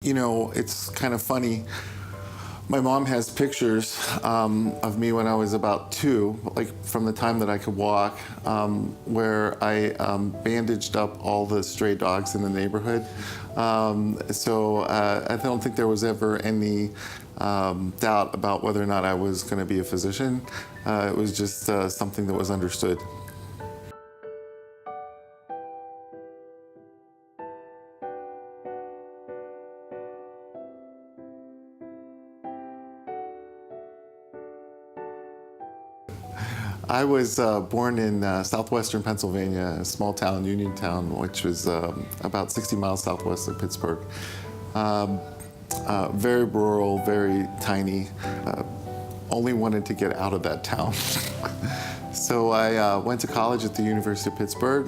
You know, it's kind of funny. My mom has pictures of me when I was about 2, like from the time that I could walk, where I bandaged up all the stray dogs in the neighborhood. So I don't think there was ever any doubt about whether or not I was going to be a physician. It was just something that was understood. I was born in southwestern Pennsylvania, a small town, Uniontown, which was about 60 miles southwest of Pittsburgh. Very rural, very tiny. Only wanted to get out of that town. So I went to college at the University of Pittsburgh,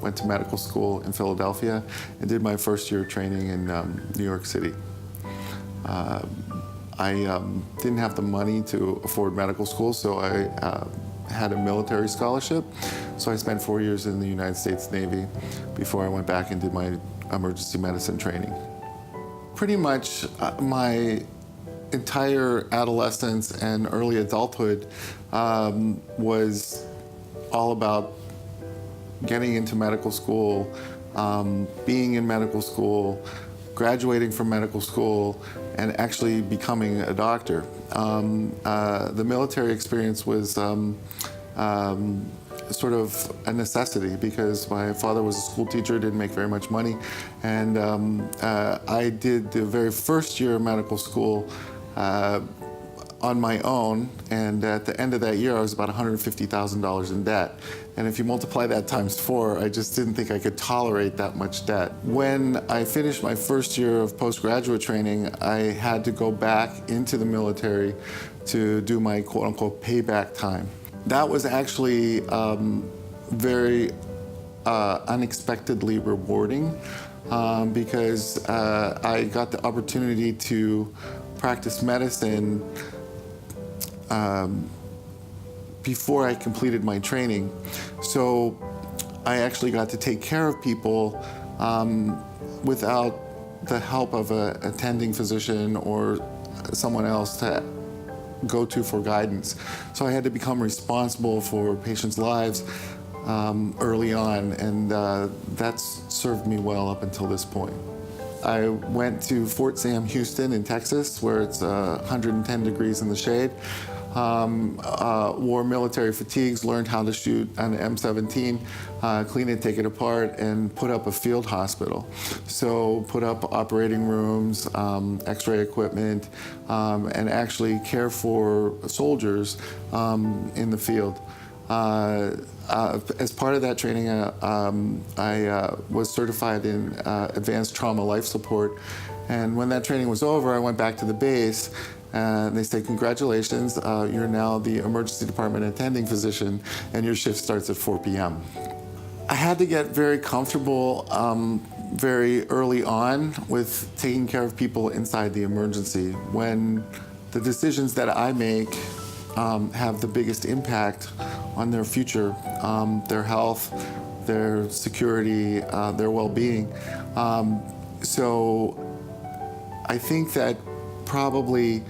went to medical school in Philadelphia, and did my first year of training in New York City. I didn't have the money to afford medical school, so I had a military scholarship. So I spent 4 years in the United States Navy before I went back and did my emergency medicine training. Pretty much my entire adolescence and early adulthood was all about getting into medical school, being in medical school, graduating from medical school, and actually becoming a doctor. The military experience was sort of a necessity because my father was a school teacher, didn't make very much money, and I did the very first year of medical school on my own, and at the end of that year I was about $150,000 in debt. And if you multiply that times 4, I just didn't think I could tolerate that much debt. When I finished my first year of postgraduate training, I had to go back into the military to do my quote-unquote payback time. That was actually very unexpectedly rewarding because I got the opportunity to practice medicine before I completed my training. So I actually got to take care of people without the help of an attending physician or someone else to go to for guidance. So I had to become responsible for patients' lives early on, and that's served me well up until this point. I went to Fort Sam Houston in Texas, where it's 110 degrees in the shade. Wore military fatigues, learned how to shoot an M17, clean it, take it apart, and put up a field hospital. So put up operating rooms, x-ray equipment, and actually care for soldiers in the field. As part of that training, I was certified in advanced trauma life support. And when that training was over, I went back to the base. And they said, congratulations, you're now the emergency department attending physician, and your shift starts at 4 p.m. I had to get very comfortable very early on with taking care of people inside the emergency. When the decisions that I make have the biggest impact on their future, their health, their security, their well-being. So I think that probably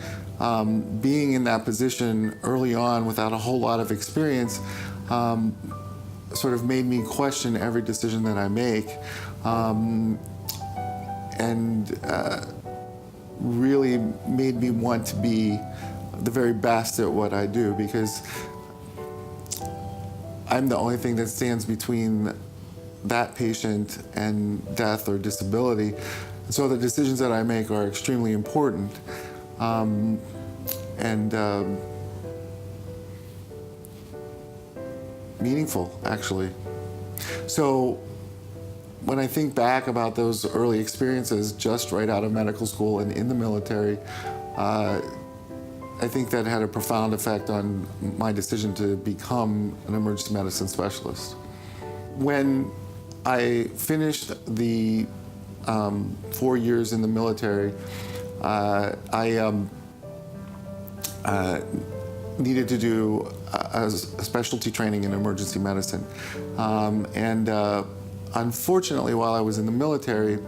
being in that position early on without a whole lot of experience sort of made me question every decision that I make, and really made me want to be the very best at what I do, because I'm the only thing that stands between that patient and death or disability. So the decisions that I make are extremely important, and meaningful, actually. So when I think back about those early experiences just right out of medical school and in the military, I think that had a profound effect on my decision to become an emergency medicine specialist. When I finished the 4 years in the military, I needed to do a specialty training in emergency medicine. And unfortunately, while I was in the military,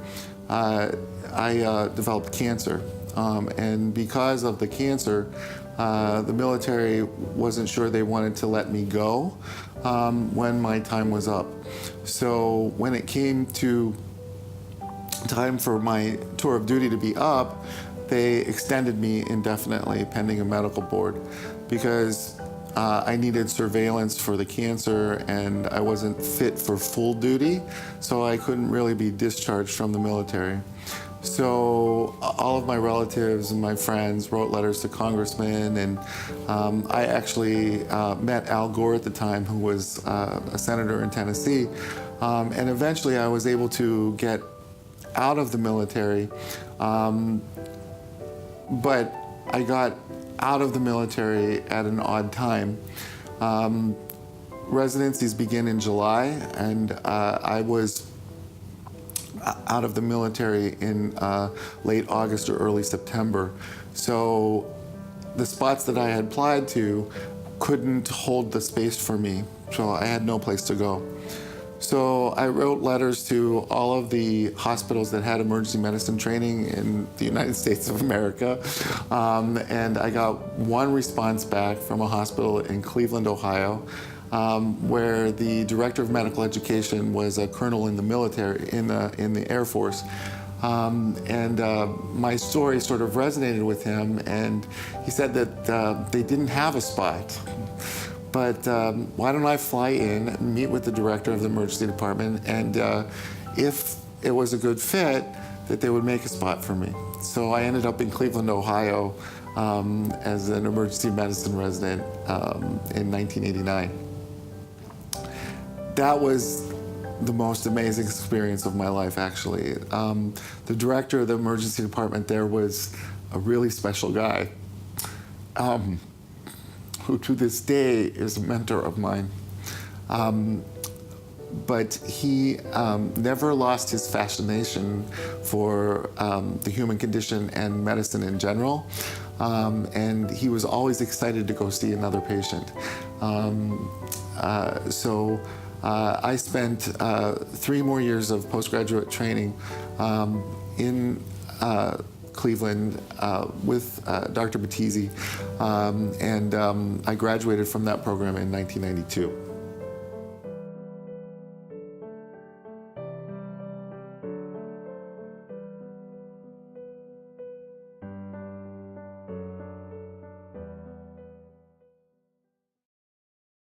I developed cancer. And because of the cancer, the military wasn't sure they wanted to let me go when my time was up. So when it came to time for my tour of duty to be up, they extended me indefinitely pending a medical board because I needed surveillance for the cancer and I wasn't fit for full duty, so I couldn't really be discharged from the military. So all of my relatives and my friends wrote letters to congressmen, and I actually met Al Gore at the time, who was a senator in Tennessee, and eventually I was able to get out of the military, but I got out of the military at an odd time. Residencies begin in July, and I was out of the military in late August or early September. So the spots that I had applied to couldn't hold the space for me, so I had no place to go. So I wrote letters to all of the hospitals that had emergency medicine training in the United States of America, and I got one response back from a hospital in Cleveland, Ohio, where the director of medical education was a colonel in the military, in the Air Force. My story sort of resonated with him, and he said that they didn't have a spot. But why don't I fly in, meet with the director of the emergency department, and if it was a good fit, that they would make a spot for me. So I ended up in Cleveland, Ohio, as an emergency medicine resident in 1989. That was the most amazing experience of my life, actually. The director of the emergency department there was a really special guy, who to this day is a mentor of mine. But he never lost his fascination for the human condition and medicine in general. And he was always excited to go see another patient. So I spent 3 more years of postgraduate training in Cleveland with Dr. Battisi, and I graduated from that program in 1992.